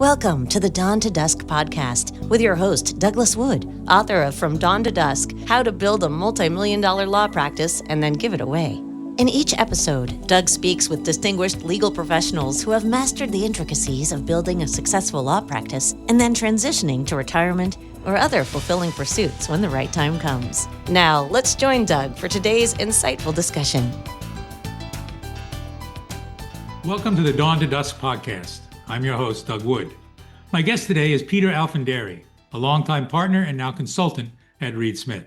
Welcome to the Dawn to Dusk podcast with your host, Douglas Wood, author of From Dawn to Dusk, How to Build a Multi-Million-Dollar Law Practice and Then Give It Away. In each episode, Doug speaks with distinguished legal professionals who have mastered the intricacies of building a successful law practice and then transitioning to retirement or other fulfilling pursuits when the right time comes. Now, let's join Doug for today's insightful discussion. Welcome to the Dawn to Dusk podcast. I'm your host, Doug Wood. My guest today is Peter Alfandary, a longtime partner and now consultant at Reed Smith.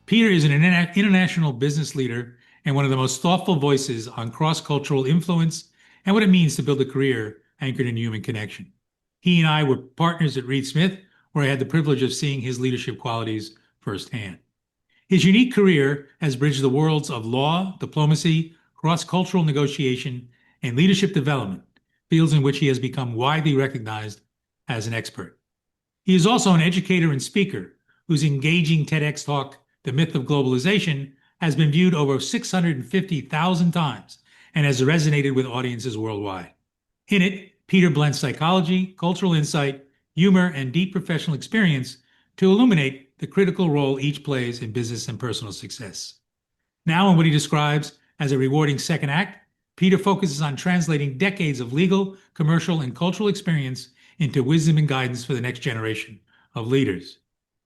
Peter is an international business leader and one of the most thoughtful voices on cross-cultural influence and what it means to build a career anchored in human connection. He and I were partners at Reed Smith, where I had the privilege of seeing his leadership qualities firsthand. His unique career has bridged the worlds of law, diplomacy, cross-cultural negotiation, and leadership development, fields in which he has become widely recognized as an expert. He is also an educator and speaker whose engaging TEDx talk, The Myth of Globalization, has been viewed over 650,000 times and has resonated with audiences worldwide. In it, Peter blends psychology, cultural insight, humor, and deep professional experience to illuminate the critical role each plays in business and personal success. Now, in what he describes as a rewarding second act, Peter focuses on translating decades of legal, commercial, and cultural experience into wisdom and guidance for the next generation of leaders.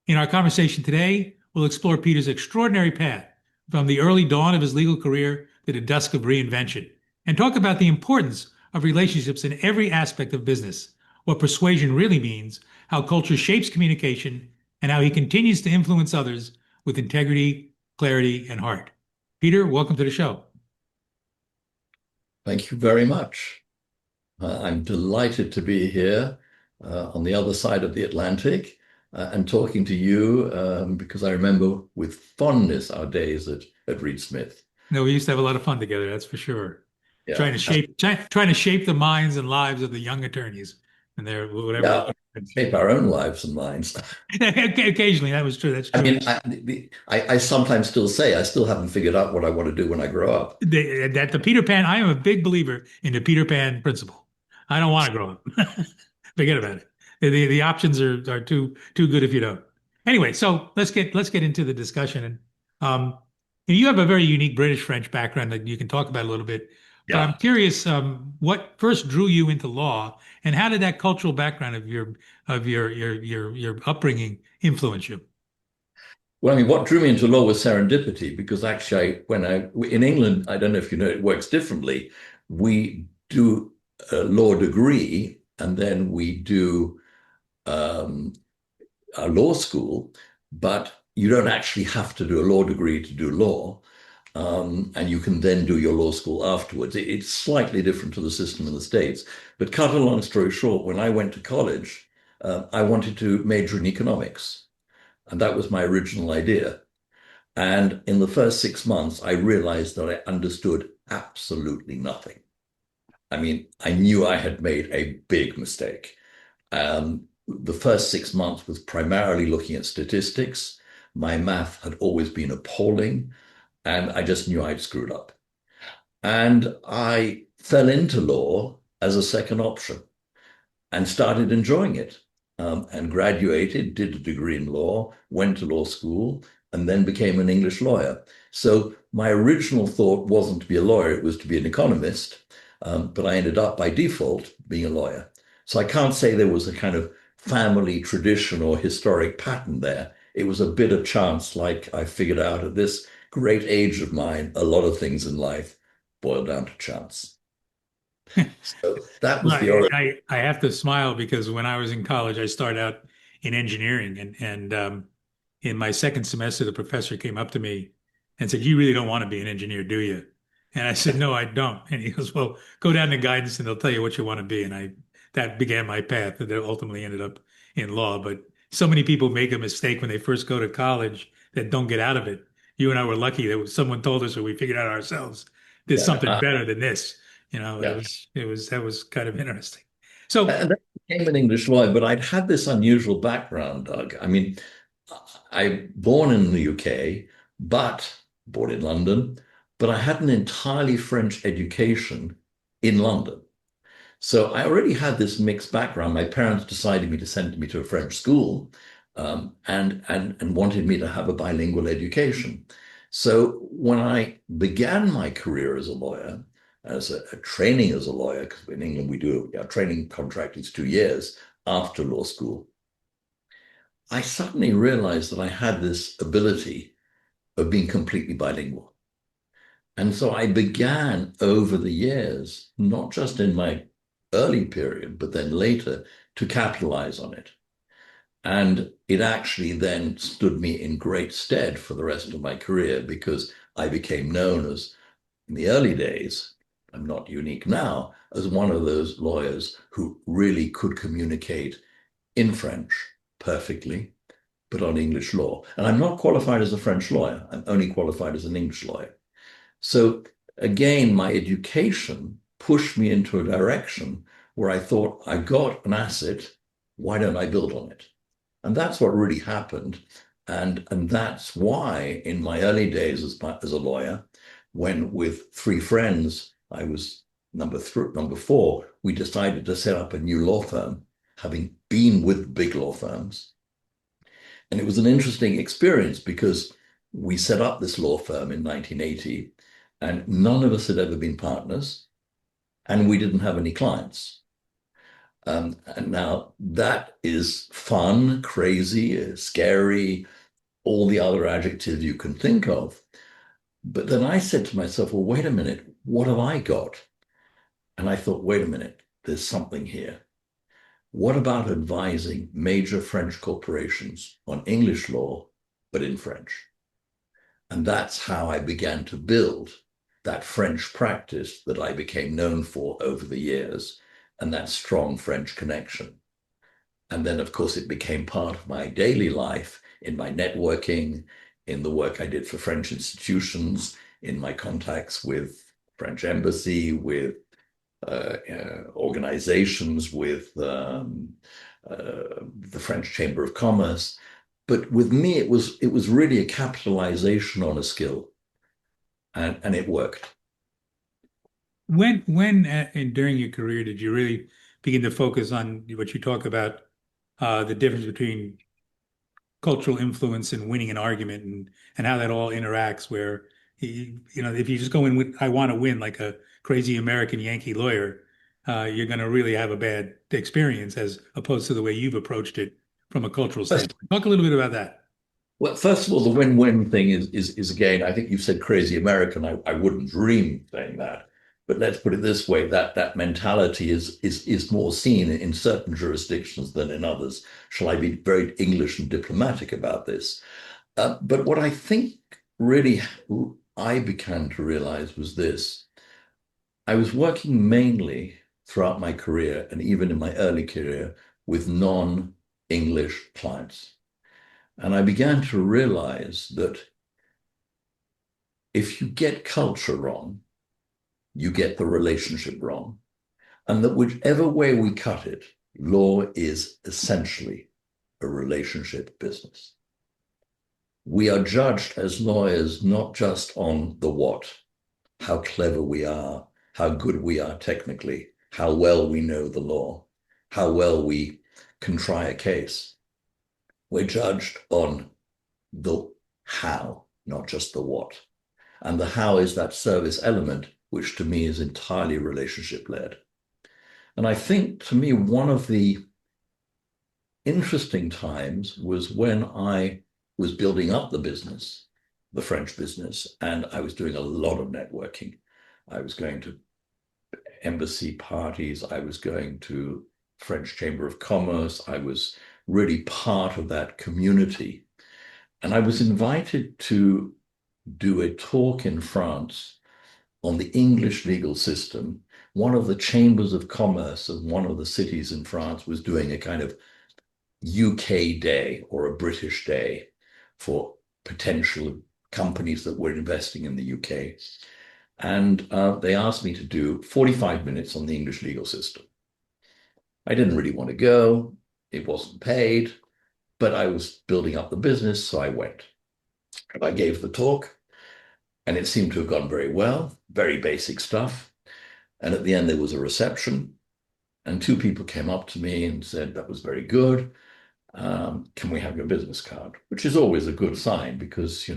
In our conversation today, we'll explore Peter's extraordinary path from the early dawn of his legal career to the dusk of reinvention, and talk about the importance of relationships in every aspect of business, what persuasion really means, how culture shapes communication, and how he continues to influence others with integrity, clarity, and heart. Peter, welcome to the show. Thank you very much. I'm delighted to be here on the other side of the Atlantic and talking to you because I remember with fondness our days at Reed Smith. No, we used to have a lot of fun together, that's for sure. Yeah. Trying to shape the minds and lives of the young attorneys and their whatever. Yeah, shape our own lives and minds. Occasionally, that was true. That's true. I mean, I sometimes still say I still haven't figured out what I want to do when I grow up. The Peter Pan, I am a big believer in the Peter Pan principle. I don't want to grow up. Forget about it. The options are too good if you don't. Anyway, so let's get into the discussion. And you have a very unique British-French background that you can talk about a little bit. Yeah. But I'm curious, what first drew you into law, and how did that cultural background of your upbringing influence you? Well, I mean, what drew me into law was serendipity, because actually, in England, I don't know if you know, it works differently. We do a law degree, and then we do a law school, but you don't actually have to do a law degree to do law. And you can then do your law school afterwards. It's slightly different to the system in the States. But cut a long story short, when I went to college, I wanted to major in economics. And that was my original idea. And in the first 6 months, I realized that I understood absolutely nothing. I mean, I knew I had made a big mistake. The first 6 months was primarily looking at statistics. My math had always been appalling. And I just knew I'd screwed up. And I fell into law as a second option and started enjoying it, and graduated, did a degree in law, went to law school, and then became an English lawyer. So my original thought wasn't to be a lawyer, it was to be an economist, but I ended up by default being a lawyer. So I can't say there was a kind of family tradition or historic pattern there. It was a bit of chance, like I figured out at this great age of mine, a lot of things in life boil down to chance. So that was the origin. I have to smile because when I was in college, I started out in engineering, and in my second semester, the professor came up to me and said, "You really don't want to be an engineer, do you?" And I said, "No, I don't." And he goes, "Well, go down to guidance and they'll tell you what you want to be." And that began my path that ultimately ended up in law. But so many people make a mistake when they first go to college that don't get out of it. You and I were lucky that someone told us, or we figured out ourselves, there's something better than this. You know, that was kind of interesting. So, and I became an English lawyer, but I'd had this unusual background, Doug. I mean, I born in the UK, but born in London, but I had an entirely French education in London. So I already had this mixed background. My parents decided me to send me to a French school, and wanted me to have a bilingual education. So when I began my career as a lawyer, as a training as a lawyer, because in England we do our training contract is 2 years after law school, I suddenly realized that I had this ability of being completely bilingual. And so I began over the years, not just in my early period, but then later, to capitalize on it. And it actually then stood me in great stead for the rest of my career because I became known as, in the early days, I'm not unique now, as one of those lawyers who really could communicate in French perfectly, but on English law. And I'm not qualified as a French lawyer. I'm only qualified as an English lawyer. So again, my education pushed me into a direction where I thought, I got an asset, why don't I build on it? And that's what really happened. And that's why in my early days as a lawyer, when with three friends, I was number 4, we decided to set up a new law firm, having been with big law firms. And it was an interesting experience because we set up this law firm in 1980, and none of us had ever been partners, and we didn't have any clients. And now that is fun, crazy, scary, all the other adjectives you can think of. But then I said to myself, well, wait a minute, what have I got? And I thought, wait a minute, there's something here. What about advising major French corporations on English law, but in French? And that's how I began to build that French practice that I became known for over the years, and that strong French connection. And then, of course, it became part of my daily life in my networking, in the work I did for French institutions, in my contacts with French embassy, with organizations, with the French Chamber of Commerce. But with me, it was really a capitalization on a skill, and it worked. When and during your career did you really begin to focus on what you talk about, the difference between cultural influence and winning an argument and how that all interacts where if you just go in with I want to win like a crazy American Yankee lawyer, you're going to really have a bad experience as opposed to the way you've approached it from a cultural First, standpoint. Talk a little bit about that. well, first of all, the win-win thing is again, I think you've said crazy American. I wouldn't dream saying that. But let's put it this way, that mentality is more seen in certain jurisdictions than in others. Shall I be very English and diplomatic about this? But what I think really I began to realize was this. I was working mainly throughout my career and even in my early career with non-English clients. And I began to realize that if you get culture wrong, you get the relationship wrong. And that whichever way we cut it, law is essentially a relationship business. We are judged as lawyers not just on the what, how clever we are, how good we are technically, how well we know the law, how well we can try a case. We're judged on the how, not just the what. And the how is that service element, which to me is entirely relationship-led. And I think to me, one of the interesting times was when I was building up the business, the French business, and I was doing a lot of networking. I was going to embassy parties. I was going to French Chamber of Commerce. I was really part of that community. And I was invited to do a talk in France on the English legal system. One of the chambers of commerce of one of the cities in France was doing a kind of UK day or a British day for potential companies that were investing in the UK. And they asked me to do 45 minutes on the English legal system. I didn't really want to go. It wasn't paid, but I was building up the business, so I went. And I gave the talk, and it seemed to have gone very well, very basic stuff. And at the end, there was a reception. And two people came up to me and said, that was very good. Can we have your business card? Which is always a good sign because,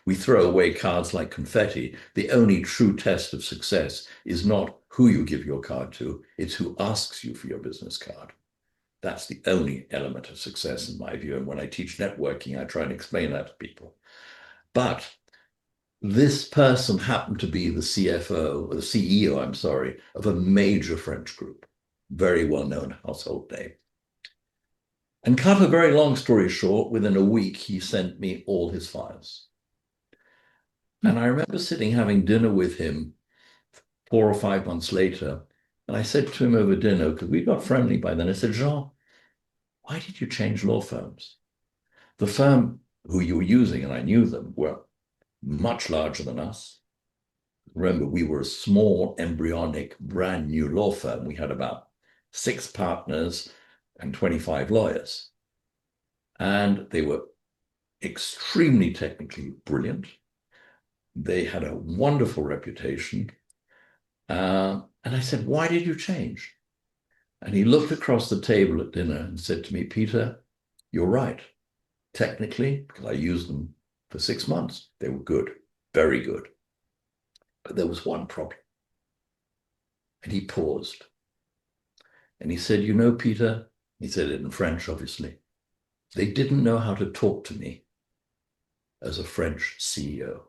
we throw away cards like confetti. The only true test of success is not who you give your card to, it's who asks you for your business card. That's the only element of success in my view. And when I teach networking, I try and explain that to people. But this person happened to be the CFO, or the CEO, I'm sorry, of a major French group, very well-known household name. And cut a very long story short, within a week, he sent me all his files. And I remember sitting having dinner with him 4 or 5 months later. And I said to him over dinner, because we got friendly by then, I said, Jean, why did you change law firms? The firm who you were using, and I knew them, were much larger than us. Remember, we were a small, embryonic, brand new law firm. We had about 6 partners and 25 lawyers. And they were extremely technically brilliant. They had a wonderful reputation. And I said, why did you change? And he looked across the table at dinner and said to me, Peter, you're right. Technically, because I used them for 6 months, they were good, very good. But there was one problem. And he paused. And he said, Peter, he said it in French, obviously, they didn't know how to talk to me as a French CEO.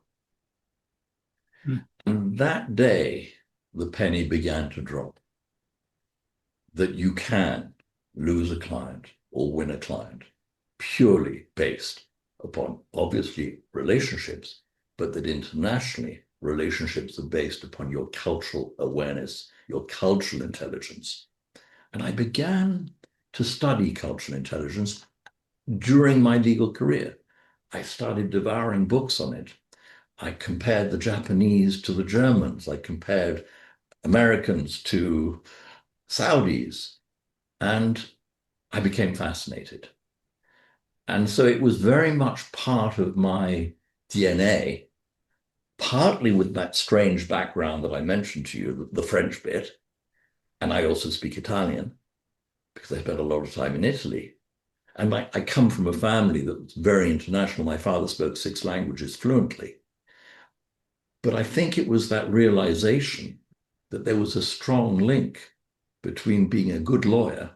And that day, the penny began to drop. That you can lose a client or win a client purely based upon, obviously, relationships, but that internationally, relationships are based upon your cultural awareness, your cultural intelligence. And I began to study cultural intelligence during my legal career. I started devouring books on it. I compared the Japanese to the Germans. I compared Americans to Saudis, and I became fascinated. And so it was very much part of my DNA, partly with that strange background that I mentioned to you, the French bit. And I also speak Italian because I spent a lot of time in Italy. And I come from a family that was very international. My father spoke 6 languages fluently. But I think it was that realization that there was a strong link between being a good lawyer,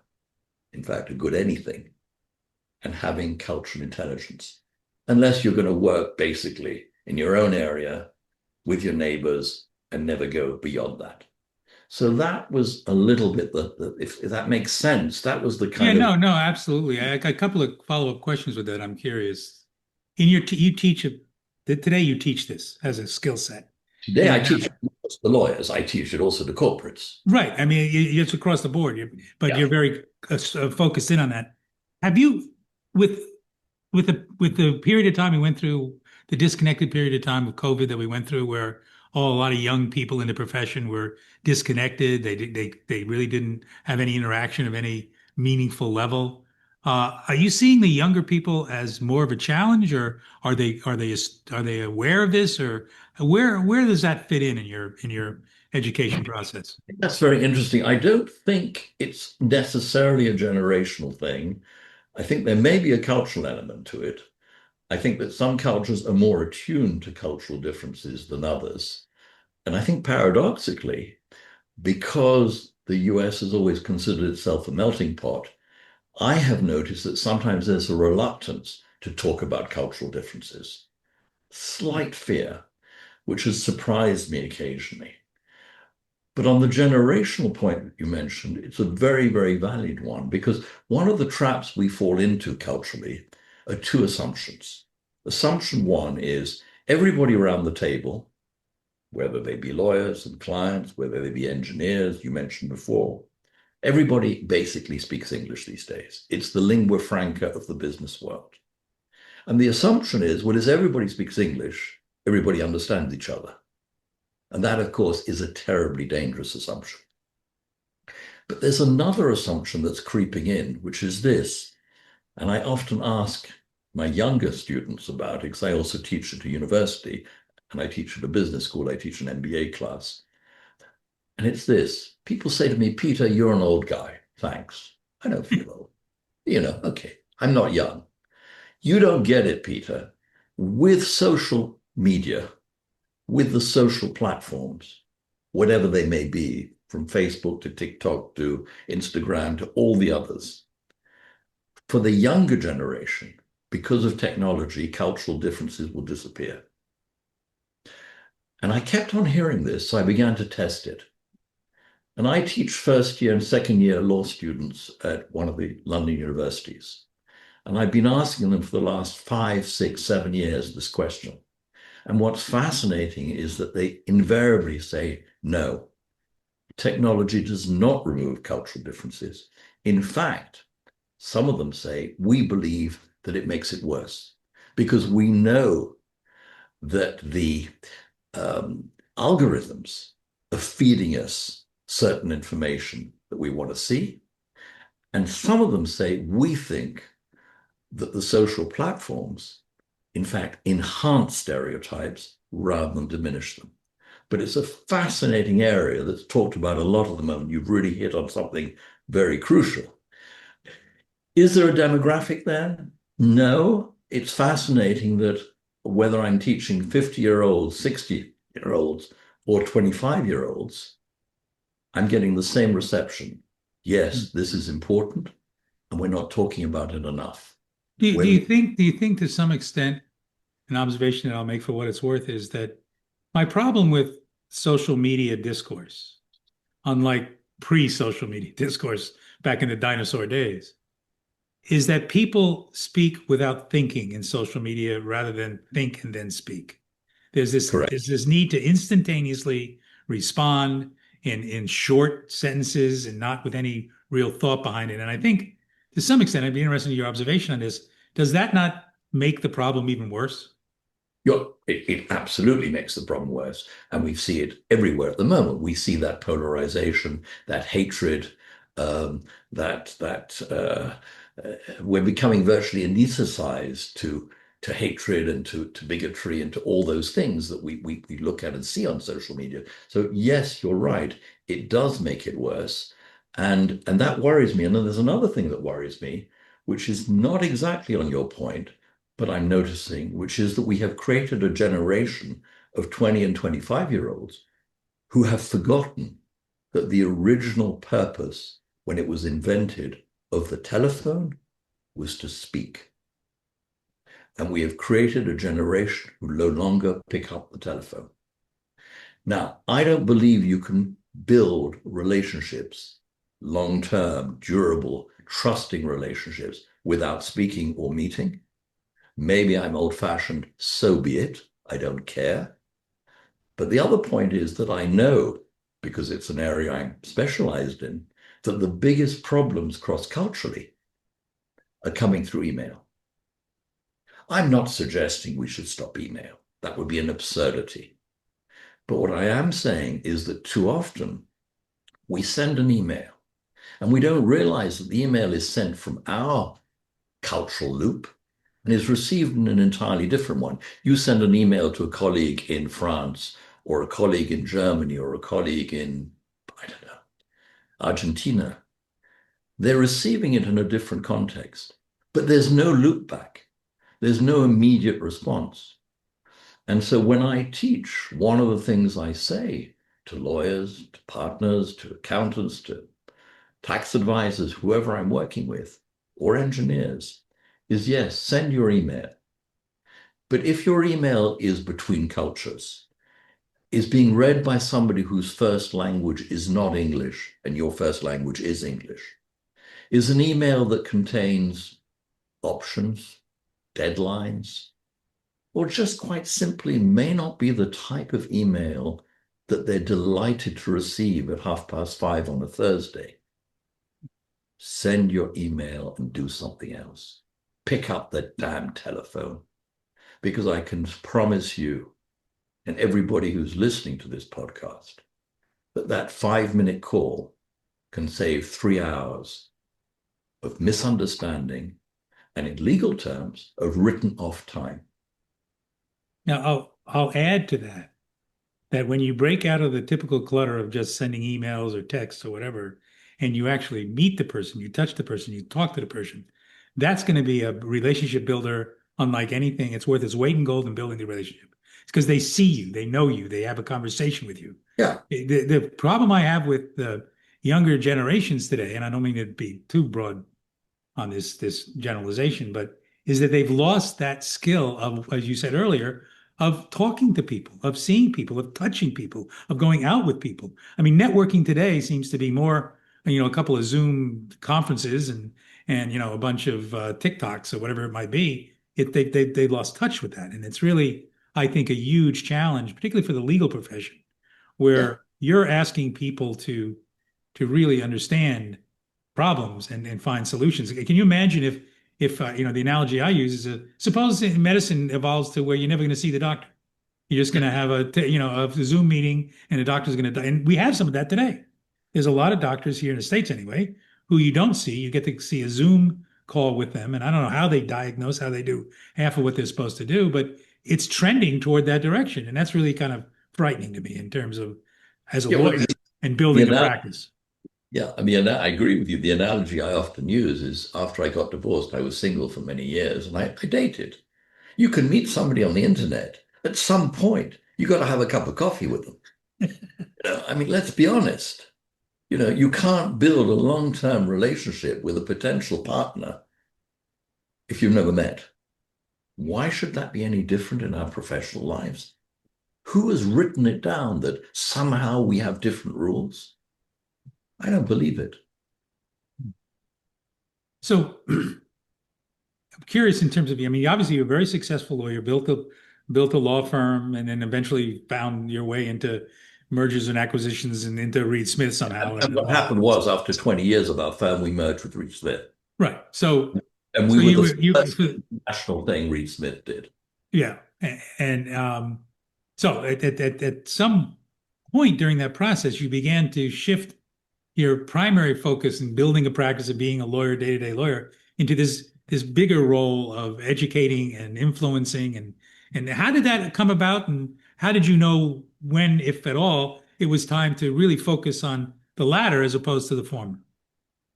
in fact, a good anything, and having cultural intelligence, unless you're going to work basically in your own area with your neighbors and never go beyond that. So that was a little bit if that makes sense, that was the kind Yeah, of. no, absolutely. I got a couple of follow-up questions with that. I'm curious. In your, you teach today you teach this as a skill set. Today I teach it not just the lawyers, I teach it also to corporates. Right. I mean, it's across the board, but Yeah. you're very focused in on that. Have you, with the period of time we went through, the disconnected period of time of COVID that we went through, where a lot of young people in the profession were disconnected, they really didn't have any interaction of any meaningful level. Are you seeing the younger people as more of a challenge, or are they aware of this, or where does that fit in your education process? That's very interesting. I don't think it's necessarily a generational thing. I think there may be a cultural element to it. I think that some cultures are more attuned to cultural differences than others. And I think paradoxically, because the US has always considered itself a melting pot, I have noticed that sometimes there's a reluctance to talk about cultural differences, slight fear, which has surprised me occasionally. But on the generational point that you mentioned, it's a very, very valid one, because one of the traps we fall into culturally are 2 assumptions. Assumption 1 is everybody around the table, whether they be lawyers and clients, whether they be engineers, you mentioned before, everybody basically speaks English these days. It's the lingua franca of the business world. And the assumption is, well, as everybody speaks English, everybody understands each other. And that, of course, is a terribly dangerous assumption. But there's another assumption that's creeping in, which is this. And I often ask my younger students about it, because I also teach at a university, and I teach at a business school, I teach an MBA class. And it's this. People say to me, Peter, you're an old guy. Thanks. I don't feel old. Okay, I'm not young. You don't get it, Peter. With social media, with the social platforms, whatever they may be, from Facebook to TikTok to Instagram to all the others, for the younger generation, because of technology, cultural differences will disappear. And I kept on hearing this, so I began to test it. And I teach first year and second year law students at one of the London universities. And I've been asking them for the last 5, 6, 7 years this question. And what's fascinating is that they invariably say, no, technology does not remove cultural differences. In fact, some of them say, we believe that it makes it worse because we know that the algorithms are feeding us certain information that we want to see. And some of them say, we think that the social platforms, in fact, enhance stereotypes rather than diminish them. But it's a fascinating area that's talked about a lot at the moment. You've really hit on something very crucial. Is there a demographic there? No. It's fascinating that whether I'm teaching 50-year-olds, 60-year-olds, or 25-year-olds, I'm getting the same reception. Yes, this is important, and we're not talking about it enough. Do you think to some extent, an observation that I'll make for what it's worth is that my problem with social media discourse, unlike pre-social media discourse back in the dinosaur days, is that people speak without thinking in social media rather than think and then speak. There's this need to instantaneously respond in short sentences and not with any real thought behind it. And I think to some extent, I'd be interested in your observation on this. Does that not make the problem even worse? It absolutely makes the problem worse. And we see it everywhere at the moment. We see that polarization, that hatred, we're becoming virtually anesthetized to hatred and to bigotry and to all those things that we look at and see on social media. So yes, you're right. It does make it worse. And that worries me. And then there's another thing that worries me, which is not exactly on your point, but I'm noticing, which is that we have created a generation of 20 and 25-year-olds who have forgotten that the original purpose when it was invented of the telephone was to speak. And we have created a generation who no longer pick up the telephone. Now, I don't believe you can build relationships, long-term, durable, trusting relationships without speaking or meeting. Maybe I'm old-fashioned, so be it. I don't care. But the other point is that I know, because it's an area I'm specialized in, that the biggest problems cross-culturally are coming through email. I'm not suggesting we should stop email. That would be an absurdity. But what I am saying is that too often we send an email and we don't realize that the email is sent from our cultural loop and is received in an entirely different one. You send an email to a colleague in France or a colleague in Germany or a colleague in, I don't know, Argentina. They're receiving it in a different context, but there's no loop back. There's no immediate response. And so when I teach, one of the things I say to lawyers, to partners, to accountants, to tax advisors, whoever I'm working with, or engineers, is yes, send your email. But if your email is between cultures, is being read by somebody whose first language is not English and your first language is English, is an email that contains options, deadlines, or just quite simply may not be the type of email that they're delighted to receive at 5:30 on a Thursday. Send your email and do something else. Pick up the damn telephone, because I can promise you and everybody who's listening to this podcast that 5-minute call can save 3 hours of misunderstanding and, in legal terms, of written off time. Now, I'll add to that. that when you break out of the typical clutter of just sending emails or texts or whatever, and you actually meet the person, you touch the person, you talk to the person, that's going to be a relationship builder unlike anything. It's worth its weight in gold in building the relationship. It's because they see you, they know you, they have a conversation with you. Yeah. The problem I have with the younger generations today, and I don't mean to be too broad on this generalization, but is that they've lost that skill of, as you said earlier, of talking to people, of seeing people, of touching people, of going out with people. I mean, networking today seems to be more, a couple of Zoom conferences and a bunch of TikToks or whatever it might be. They lost touch with that, and it's really, I think, a huge challenge, particularly for the legal profession, Yeah. where you're asking people to really understand problems and find solutions. Can you imagine if the analogy I use is suppose medicine evolves to where you're never going to see the doctor. You're just going to have a Zoom meeting and the doctor's going to die. And we have some of that today. There's a lot of doctors here in the States anyway, who you don't see. You get to see a Zoom call with them. And I don't know how they diagnose, how they do half of what they're supposed to do, but it's trending toward that direction. And that's really kind of frightening to me in terms of as a Yeah. Well, lawyer and the building a analogy, practice. yeah. I mean, I agree with you. The analogy I often use is after I got divorced, I was single for many years and I dated. You can meet somebody on the internet. At some point, you got to have a cup of coffee with them. I mean, let's be honest. You can't build a long-term relationship with a potential partner if you've never met. Why should that be any different in our professional lives? Who has written it down that somehow we have different rules? I don't believe it. So I'm curious in terms of, obviously you're a very successful lawyer, built a law firm, and then eventually found your way into mergers and acquisitions and into Reed Smith somehow. And what happened was, after 20 years of our firm, we merged with Reed Smith. Right. So, And we so were you the were first you national thing Reed Smith did. yeah, and so at some point during that process, you began to shift your primary focus in building a practice of being a lawyer, day-to-day lawyer, into this bigger role of educating and influencing. And how did that come about? And how did you know when, if at all, it was time to really focus on the latter as opposed to the former?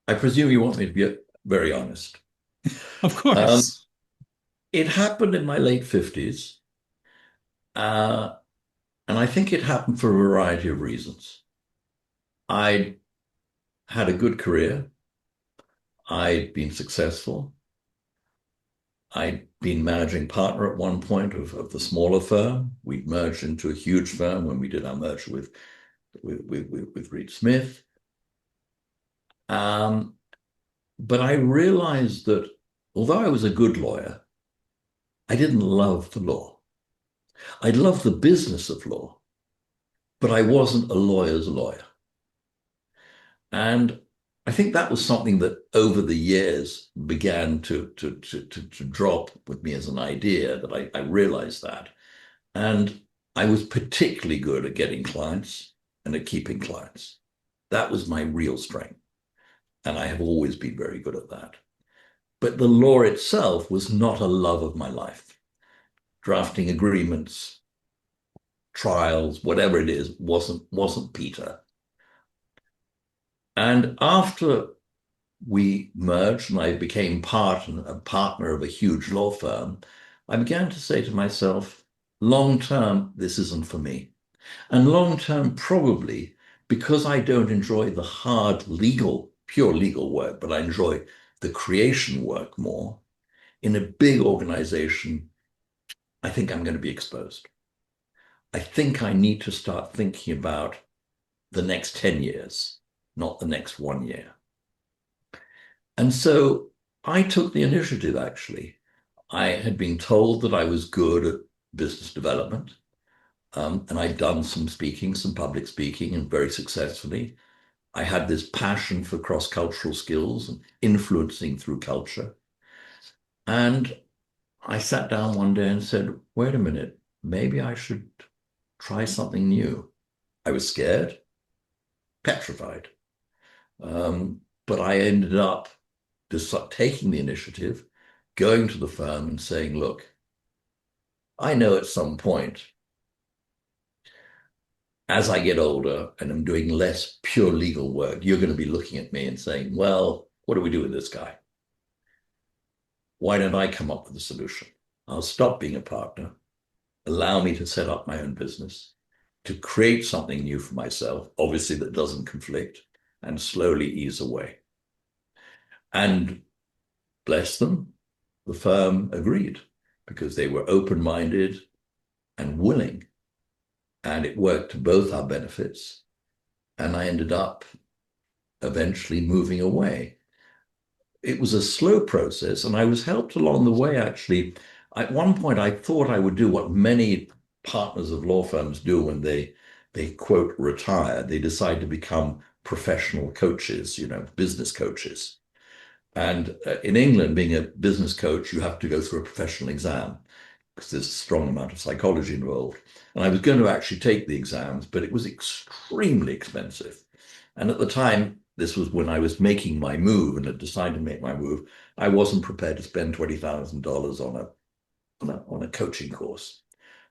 I presume you want me to be very honest. Of Um, course. it happened in my late 50s. And I think it happened for a variety of reasons. I had a good career. I'd been successful. I'd been managing partner at one point of the smaller firm. We'd merged into a huge firm when we did our merger with Reed Smith. But I realized that although I was a good lawyer, I didn't love the law. I loved the business of law, but I wasn't a lawyer's lawyer. And I think that was something that over the years began to drop with me as an idea, that I realized that. And I was particularly good at getting clients and at keeping clients. That was my real strength. And I have always been very good at that. But the law itself was not a love of my life. Drafting agreements, trials, whatever it is, wasn't Peter. And after we merged and I became a partner of a huge law firm, I began to say to myself, long term, this isn't for me. And long term, probably because I don't enjoy the hard pure legal work, but I enjoy the creation work more. In a big organization, I think I'm going to be exposed. I think I need to start thinking about the next 10 years, not the next 1 year. And so I took the initiative, actually. I had been told that I was good at business development, and I'd done some public speaking, and very successfully. I had this passion for cross-cultural skills and influencing through culture. And I sat down one day and said, wait a minute, maybe I should try something new. I was scared, petrified. But I ended up just taking the initiative, going to the firm and saying, look, I know at some point as I get older and I'm doing less pure legal work, you're going to be looking at me and saying, well, what do we do with this guy? Why don't I come up with a solution? I'll stop being a partner, allow me to set up my own business, to create something new for myself, obviously that doesn't conflict, and slowly ease away. And bless them, the firm agreed because they were open-minded and willing. And it worked to both our benefits. And I ended up eventually moving away. It was a slow process, and I was helped along the way, actually. At one point, I thought I would do what many partners of law firms do when they quote, retire. They decide to become professional coaches, business coaches. And in England, being a business coach, you have to go through a professional exam because there's a strong amount of psychology involved. And I was going to actually take the exams, but it was extremely expensive. And at the time, this was when I was making my move and had decided to make my move, I wasn't prepared to spend $20,000 on a coaching course.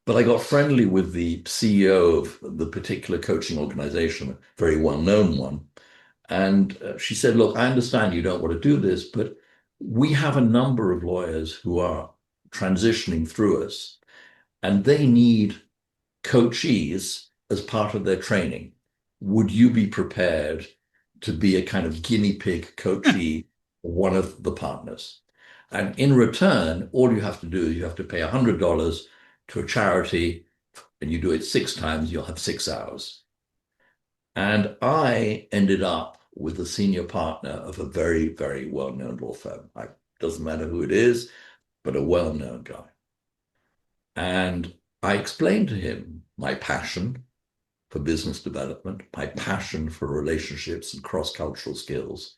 But I got friendly with the CEO of the particular coaching organization, a very well-known one. And she said, look, I understand you don't want to do this, but we have a number of lawyers who are transitioning through us, and they need coachees as part of their training. Would you be prepared to be a kind of guinea pig coachee for one of the partners? And in return, all you have to do is you have to pay $100 to a charity, and you do it 6 times, you'll have 6 hours. And I ended up with the senior partner of a very, very well-known law firm. It doesn't matter who it is, but a well-known guy. And I explained to him my passion for business development, my passion for relationships and cross-cultural skills.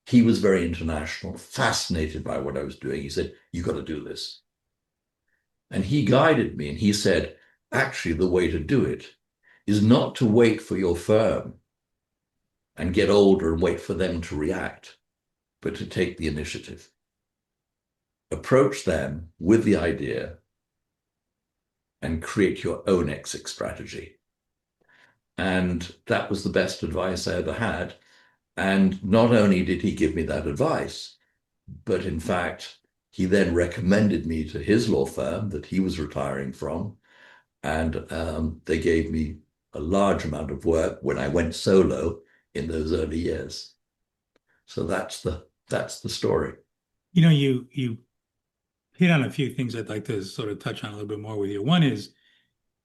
He was very international, fascinated by what I was doing. He said, you got to do this. And he guided me, and he said, actually, the way to do it is not to wait for your firm and get older and wait for them to react, but to take the initiative. Approach them with the idea and create your own exit strategy. And that was the best advice I ever had. And not only did he give me that advice, but in fact, he then recommended me to his law firm that he was retiring from. And they gave me a large amount of work when I went solo in those early years. So that's the story. You hit on a few things I'd like to sort of touch on a little bit more with you. One is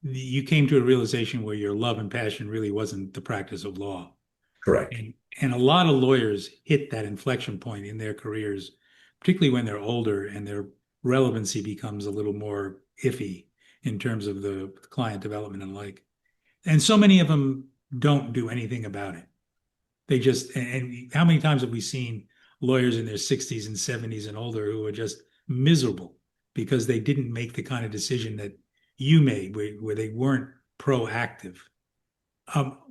you came to a realization where your love and passion really wasn't the practice of law. Correct. And a lot of lawyers hit that inflection point in their careers, particularly when they're older and their relevancy becomes a little more iffy in terms of the client development and like. And so many of them don't do anything about it. They just, and how many times have we seen lawyers in their 60s and 70s and older who are just miserable because they didn't make the kind of decision that you made where they weren't proactive?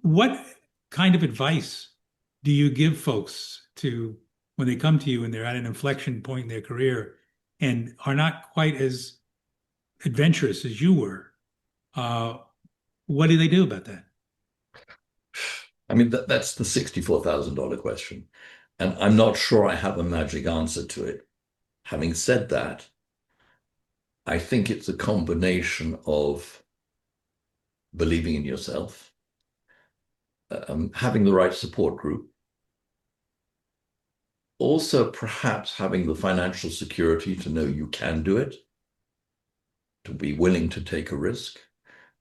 What kind of advice do you give folks to when they come to you and they're at an inflection point in their career and are not quite as adventurous as you were? What do they do about that? I mean, that's the $64,000 question. And I'm not sure I have a magic answer to it. Having said that, I think it's a combination of believing in yourself, having the right support group, also perhaps having the financial security to know you can do it, to be willing to take a risk.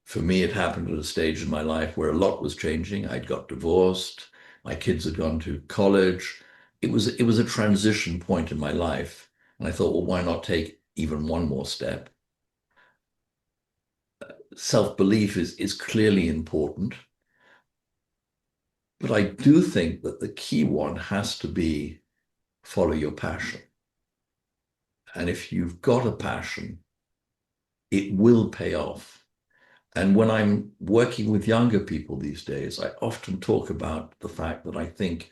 For me, it happened at a stage in my life where a lot was changing. I'd got divorced. My kids had gone to college. It was a transition point in my life. And I thought, well, why not take even one more step? Self-belief is clearly important. But I do think that the key one has to be follow your passion. And if you've got a passion, it will pay off. And when I'm working with younger people these days, I often talk about the fact that I think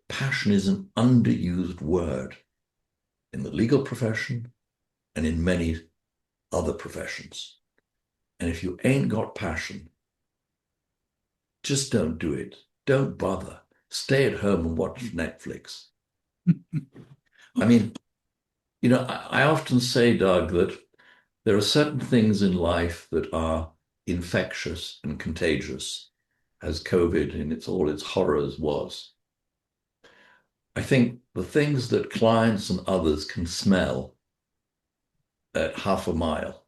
passion is an underused word in the legal profession and in many other professions. And if you ain't got passion, just don't do it. Don't bother. Stay at home and watch Netflix. I mean, I often say, Doug, that there are certain things in life that are infectious and contagious, as COVID in all its horrors was. I think the things that clients and others can smell at half a mile,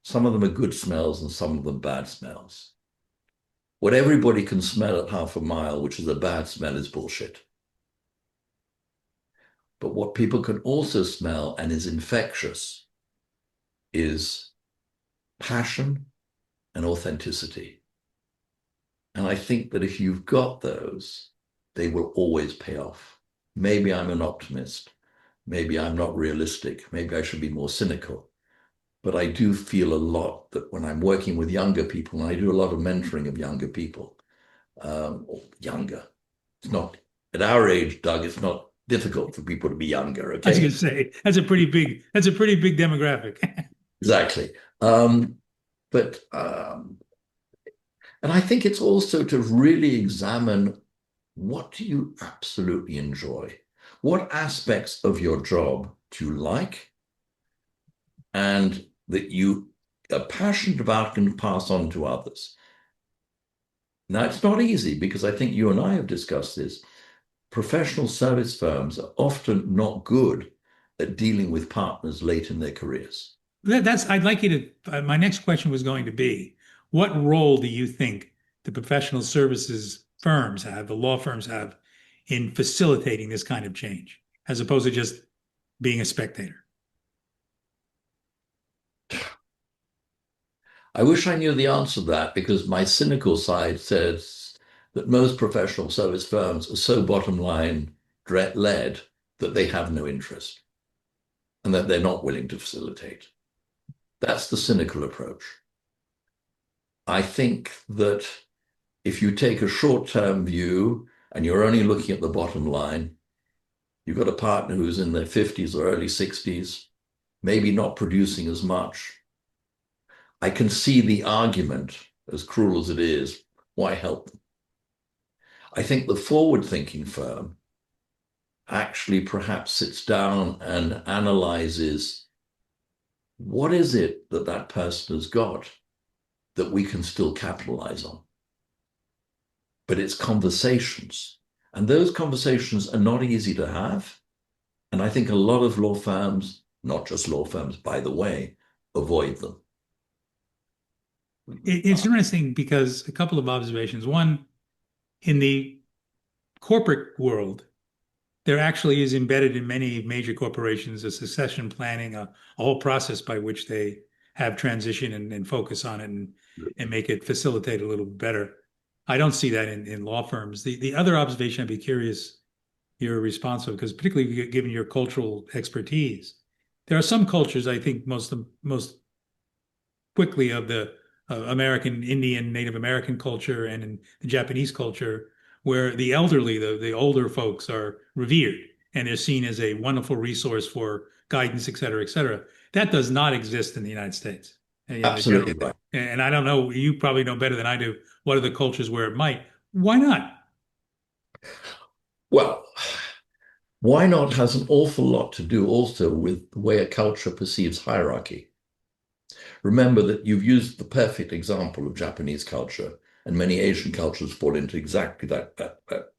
some of them are good smells and some of them bad smells. What everybody can smell at half a mile, which is a bad smell, is bullshit. But what people can also smell and is infectious is passion and authenticity. And I think that if you've got those, they will always pay off. Maybe I'm an optimist. Maybe I'm not realistic. Maybe I should be more cynical. But I do feel a lot that when I'm working with younger people, and I do a lot of mentoring of younger people, or younger, it's not, at our age, Doug, it's not difficult for people to be younger. Okay? I was going to say, that's a pretty big demographic. Exactly. But and I think it's also to really examine, what do you absolutely enjoy? What aspects of your job do you like and that you are passionate about and pass on to others? Now, it's not easy because I think you and I have discussed this. Professional service firms are often not good at dealing with partners late in their careers. I'd like you to, my next question was going to be, what role do you think the professional services firms have, the law firms have, in facilitating this kind of change, as opposed to just being a spectator? I wish I knew the answer to that, because my cynical side says that most professional service firms are so bottom line led that they have no interest and that they're not willing to facilitate. That's the cynical approach. I think that if you take a short-term view and you're only looking at the bottom line, you've got a partner who's in their 50s or early 60s, maybe not producing as much. I can see the argument, as cruel as it is, why help them? I think the forward-thinking firm actually perhaps sits down and analyzes, what is it that that person has got that we can still capitalize on? But it's conversations. And those conversations are not easy to have. And I think a lot of law firms, not just law firms, by the way, avoid them. It's interesting because a couple of observations. One, in the corporate world, there actually is embedded in many major corporations a succession planning, a whole process by which they have transition and focus on it and make it facilitate a little better. I don't see that in law firms. The other observation, I'd be curious your response to, because particularly given your cultural expertise, there are some cultures, I think most quickly, of the American, Indian, Native American culture and in the Japanese culture, where the elderly, the older folks, are revered and they're seen as a wonderful resource for guidance, et cetera, et cetera. That does not exist in the United States. Absolutely right. And I don't know, you probably know better than I do, what are the cultures where it might. Why not? Well, why not has an awful lot to do also with the way a culture perceives hierarchy. Remember that you've used the perfect example of Japanese culture, and many Asian cultures fall into exactly that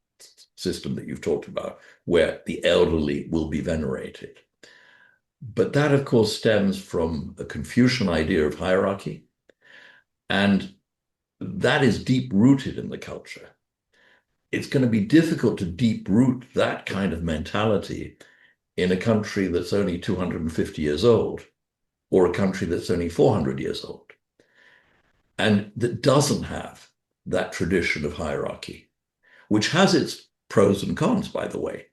system that you've talked about, where the elderly will be venerated. But that, of course, stems from a Confucian idea of hierarchy, and that is deep-rooted in the culture. It's going to be difficult to deep-root that kind of mentality in a country that's only 250 years old, or a country that's only 400 years old, and that doesn't have that tradition of hierarchy, which has its pros and cons, by the way.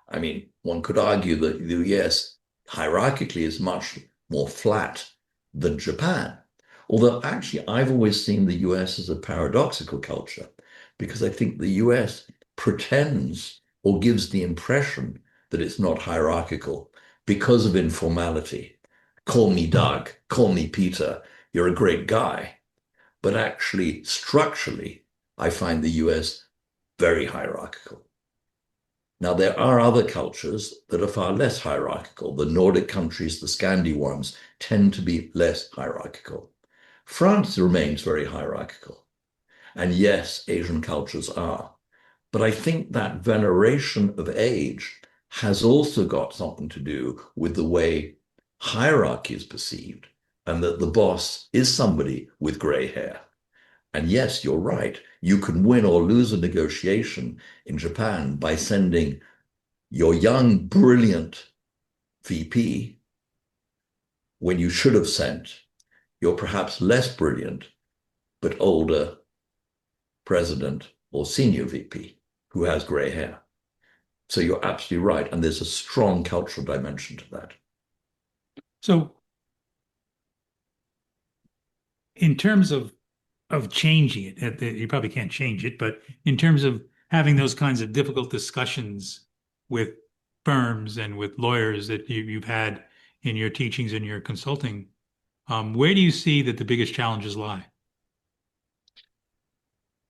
I mean, one could argue that the US hierarchically is much more flat than Japan, although actually I've always seen the US as a paradoxical culture, because I think the US pretends or gives the impression that it's not hierarchical because of informality. Call me Doug, call me Peter, you're a great guy. But actually, structurally, I find the US very hierarchical. Now, there are other cultures that are far less hierarchical. The Nordic countries, the Scandi ones, tend to be less hierarchical. France remains very hierarchical. And yes, Asian cultures are. But I think that veneration of age has also got something to do with the way hierarchy is perceived, and that the boss is somebody with gray hair. And yes, you're right. You can win or lose a negotiation in Japan by sending your young, brilliant VP when you should have sent your perhaps less brilliant but older president or senior VP who has gray hair. So you're absolutely right. And there's a strong cultural dimension to that. So in terms of changing it, you probably can't change it, but in terms of having those kinds of difficult discussions with firms and with lawyers that you've had in your teachings and your consulting, where do you see that the biggest challenges lie?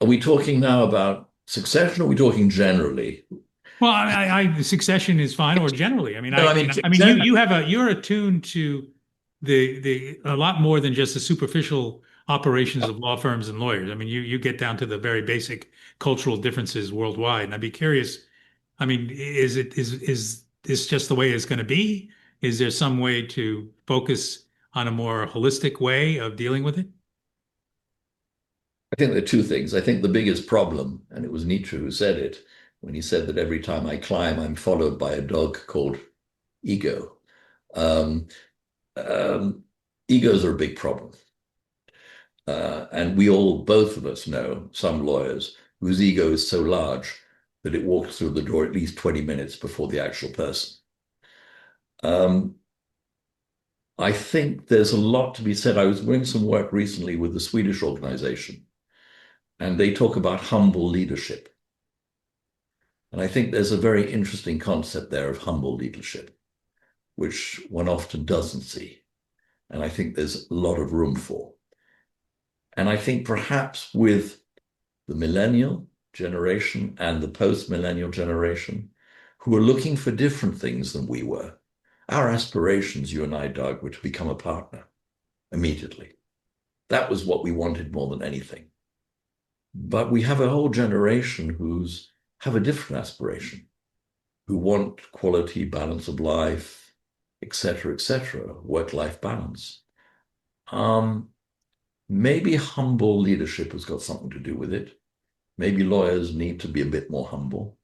Are we talking now about succession, or are we talking generally? Well, the succession is fine, or generally. I mean, No, you're attuned to the a lot more than just the superficial operations of law firms and lawyers. I mean, you get down to the very basic cultural differences worldwide. And I'd be curious, I mean, is this just the way it's going to be? Is there some way to focus on a more holistic way of dealing with it? I think there are two things. I think the biggest problem, and it was Nietzsche who said it, when he said that every time I climb, I'm followed by a dog called ego. Um, Egos are a big problem. And we all, both of us know some lawyers whose ego is so large that it walks through the door at least 20 minutes before the actual person. I think there's a lot to be said. I was doing some work recently with the Swedish organization, and they talk about humble leadership. And I think there's a very interesting concept there of humble leadership, which one often doesn't see. And I think there's a lot of room for. And I think perhaps with the millennial generation and the post-millennial generation, who are looking for different things than we were, our aspirations, you and I, Doug, were to become a partner immediately. That was what we wanted more than anything. But we have a whole generation who's have a different aspiration, who want quality, balance of life, etc., work-life balance. Maybe humble leadership has got something to do with it. Maybe lawyers need to be a bit more humble.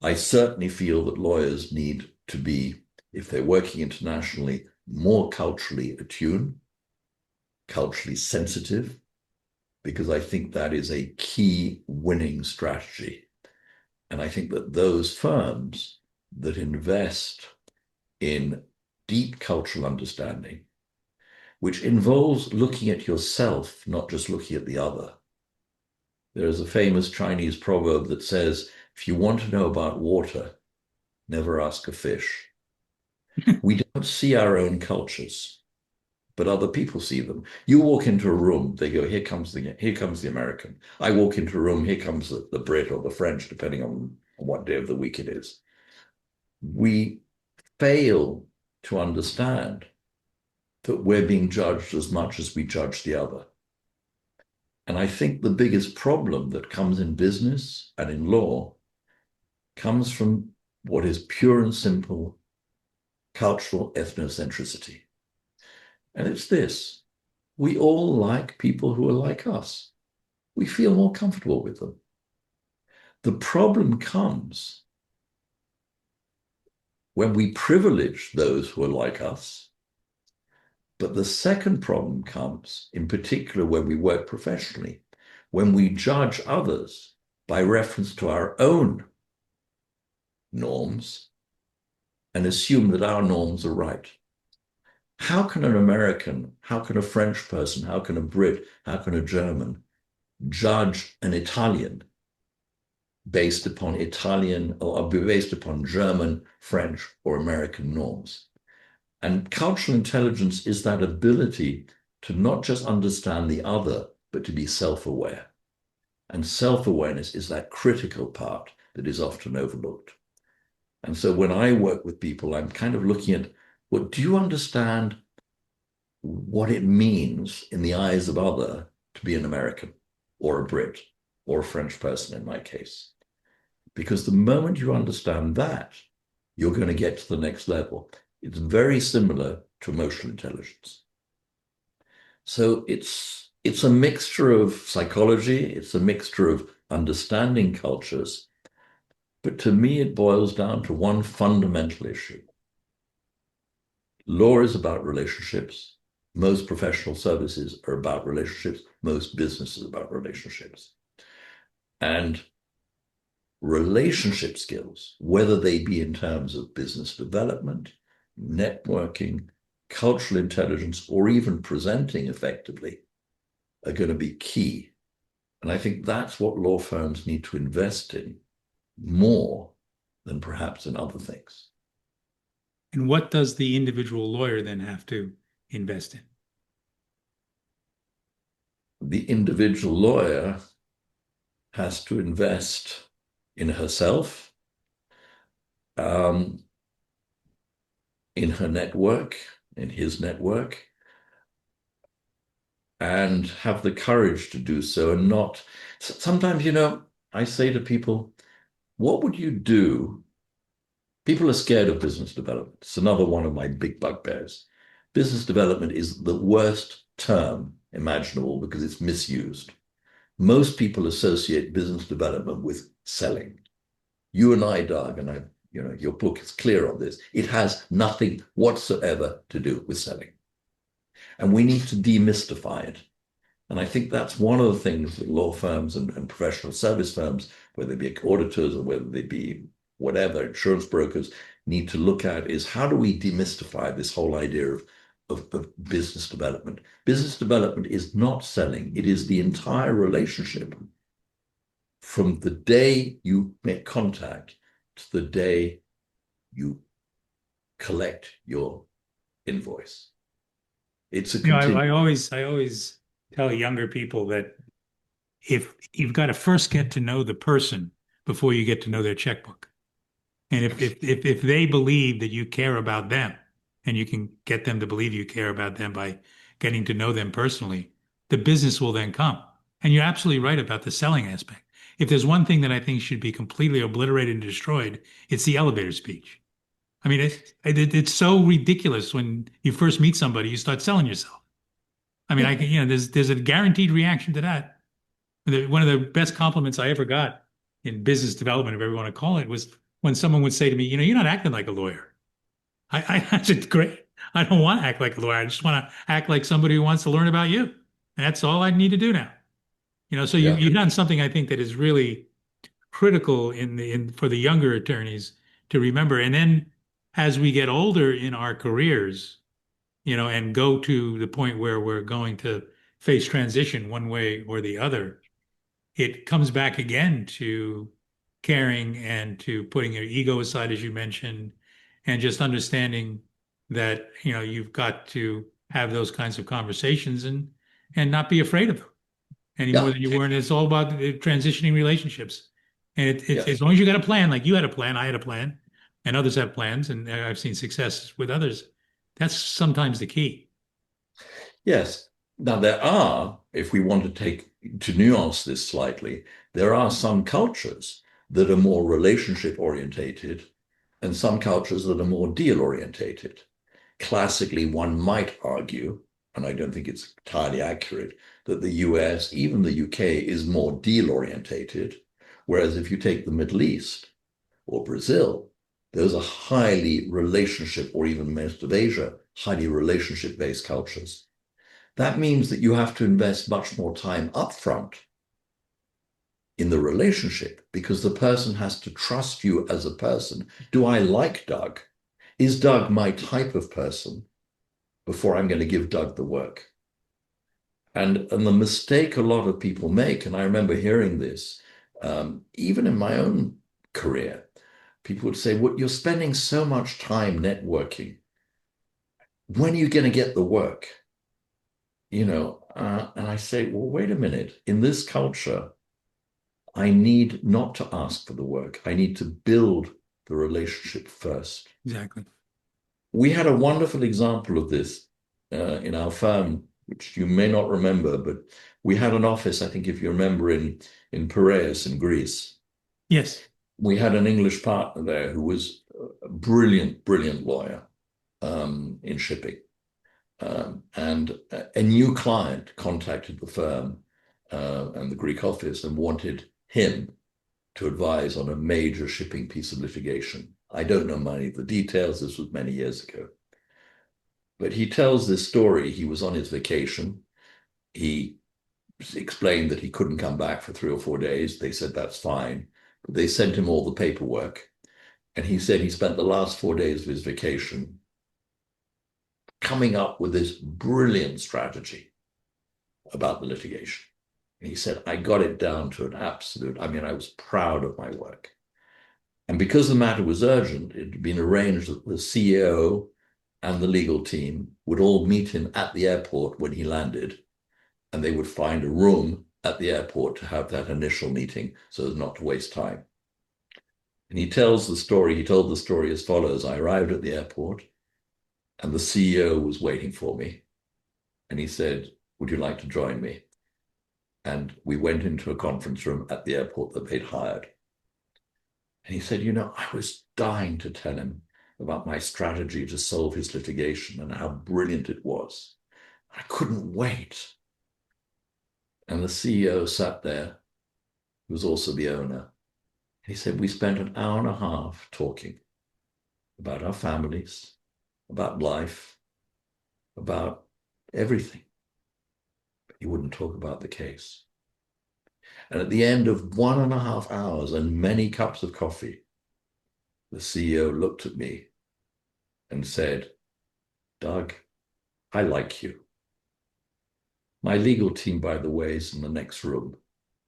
I certainly feel that lawyers need to be, if they're working internationally, more culturally attuned, culturally sensitive, because I think that is a key winning strategy. And I think that those firms that invest in deep cultural understanding, which involves looking at yourself, not just looking at the other. There is a famous Chinese proverb that says, if you want to know about water, never ask a fish. We don't see our own cultures, but other people see them. You walk into a room, they go, here comes the American. I walk into a room, here comes the Brit or the French, depending on what day of the week it is. We fail to understand that we're being judged as much as we judge the other. And I think the biggest problem that comes in business and in law comes from what is pure and simple cultural ethnocentricity. And it's this: we all like people who are like us. We feel more comfortable with them. The problem comes when we privilege those who are like us. But the second problem comes, in particular, when we work professionally, when we judge others by reference to our own norms and assume that our norms are right. How can an American, how can a French person, how can a Brit, how can a German judge an Italian based upon Italian or based upon German, French, or American norms? And cultural intelligence is that ability to not just understand the other, but to be self-aware. And self-awareness is that critical part that is often overlooked. And so when I work with people, I'm kind of looking at, well, do you understand what it means in the eyes of other to be an American or a Brit or a French person in my case? Because the moment you understand that, you're going to get to the next level. It's very similar to emotional intelligence. So it's a mixture of psychology, it's a mixture of understanding cultures, but to me it boils down to one fundamental issue. Law is about relationships. Most professional services are about relationships. Most businesses are about relationships. And relationship skills, whether they be in terms of business development, networking, cultural intelligence, or even presenting effectively, are going to be key. And I think that's what law firms need to invest in more than perhaps in other things. And what does the individual lawyer then have to invest in? The individual lawyer has to invest in herself, in her network, in his network, and have the courage to do so. And not sometimes, I say to people, what would you do? People are scared of business development. It's another one of my big bugbears. Business development is the worst term imaginable because it's misused. Most people associate business development with selling. You and I, Doug, and your book is clear on this. It has nothing whatsoever to do with selling. And we need to demystify it. And I think that's one of the things that law firms and professional service firms, whether they be auditors or whether they be whatever, insurance brokers, need to look at is how do we demystify this whole idea of business development? Business development is not selling. It is the entire relationship from the day you make contact to the day you collect your invoice. It's a I always tell younger people that if you've got to first get to know the person before you get to know their checkbook. And if they believe that you care about them and you can get them to believe you care about them by getting to know them personally, the business will then come. And you're absolutely right about the selling aspect. If there's one thing that I think should be completely obliterated and destroyed, it's the elevator speech. I mean, it's so ridiculous when you first meet somebody, you start selling yourself. I mean, there's a guaranteed reaction to that. One of the best compliments I ever got in business development, if you want to call it, was when someone would say to me, you're not acting like a lawyer. I said, great. I don't want to act like a lawyer. I just want to act like somebody who wants to learn about you. And that's all I need to do now. So Yeah. you've done something I think that is really critical for the younger attorneys to remember. And then as we get older in our careers, and go to the point where we're going to face transition one way or the other, it comes back again to caring and to putting your ego aside, as you mentioned, and just understanding that, you've got to have those kinds of conversations and not be afraid of them any more Yeah. than you were. And it's all about transitioning relationships. And Yes. as long as you got a plan, like you had a plan, I had a plan, and others have plans, and I've seen success with others. That's sometimes the key. Yes. Now there are, if we want to nuance this slightly, there are some cultures that are more relationship orientated and some cultures that are more deal orientated. Classically, one might argue, and I don't think it's entirely accurate, that the US, even the UK, is more deal orientated. Whereas if you take the Middle East or Brazil, those are highly relationship, or even most of Asia, highly relationship-based cultures. That means that you have to invest much more time upfront in the relationship because the person has to trust you as a person. Do I like Doug? Is Doug my type of person before I'm going to give Doug the work? And the mistake a lot of people make, and I remember hearing this, even in my own career, people would say, well, you're spending so much time networking. When are you going to get the work? And I say, well, wait a minute. In this culture, I need not to ask for the work. I need to build the relationship first. Exactly. We had a wonderful example of this in our firm, which you may not remember, but we had an office, I think, if you remember, in Piraeus in Greece. Yes. We had an English partner there who was a brilliant, brilliant lawyer in shipping. And a new client contacted the firm and the Greek office and wanted him to advise on a major shipping piece of litigation. I don't know many of the details. This was many years ago. But he tells this story. He was on his vacation. He explained that he couldn't come back for 3 or 4 days. They said, that's fine. But they sent him all the paperwork. And he said he spent the last 4 days of his vacation coming up with this brilliant strategy about the litigation. And he said, I got it down to an absolute, I was proud of my work. And because the matter was urgent, it had been arranged that the CEO and the legal team would all meet him at the airport when he landed, and they would find a room at the airport to have that initial meeting so as not to waste time. And he told the story as follows. I arrived at the airport and the CEO was waiting for me. And he said, would you like to join me? And we went into a conference room at the airport that they'd hired. And he said, I was dying to tell him about my strategy to solve his litigation and how brilliant it was. I couldn't wait. And the CEO sat there, who was also the owner. He said, we spent an hour and a half talking about our families, about life, about everything. But he wouldn't talk about the case. And at the end of 1.5 hours and many cups of coffee, the CEO looked at me and said, Doug, I like you. My legal team, by the way, is in the next room.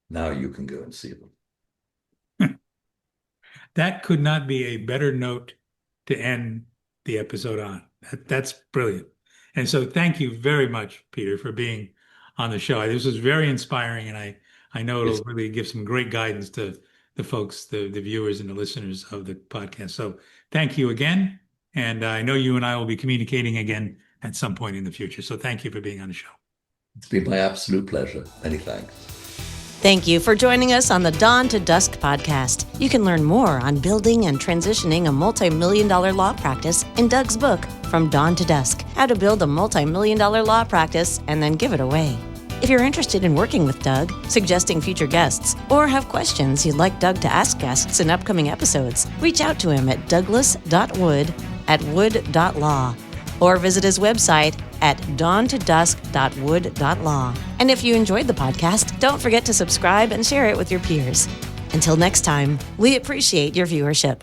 Now you can go and see them. That could not be a better note to end the episode on. That's brilliant. And so thank you very much, Peter, for being on the show. This was very inspiring, and I know it'll really give some great guidance to the folks, the viewers and the listeners of the podcast. So thank you again. And I know you and I will be communicating again at some point in the future. So thank you for being on the show. It's been my absolute pleasure. Many thanks. Thank you for joining us on the Dawn to Dusk podcast. You can learn more on building and transitioning a multi-million-dollar law practice in Doug's book, From Dawn to Dusk, How to Build a Multi-Million-Dollar Law Practice and Then Give It Away. If you're interested in working with Doug, suggesting future guests, or have questions you'd like Doug to ask guests in upcoming episodes, reach out to him at douglas.wood@wood.law or visit his website at dawntodusk.wood.law. And if you enjoyed the podcast, don't forget to subscribe and share it with your peers. Until next time, we appreciate your viewership.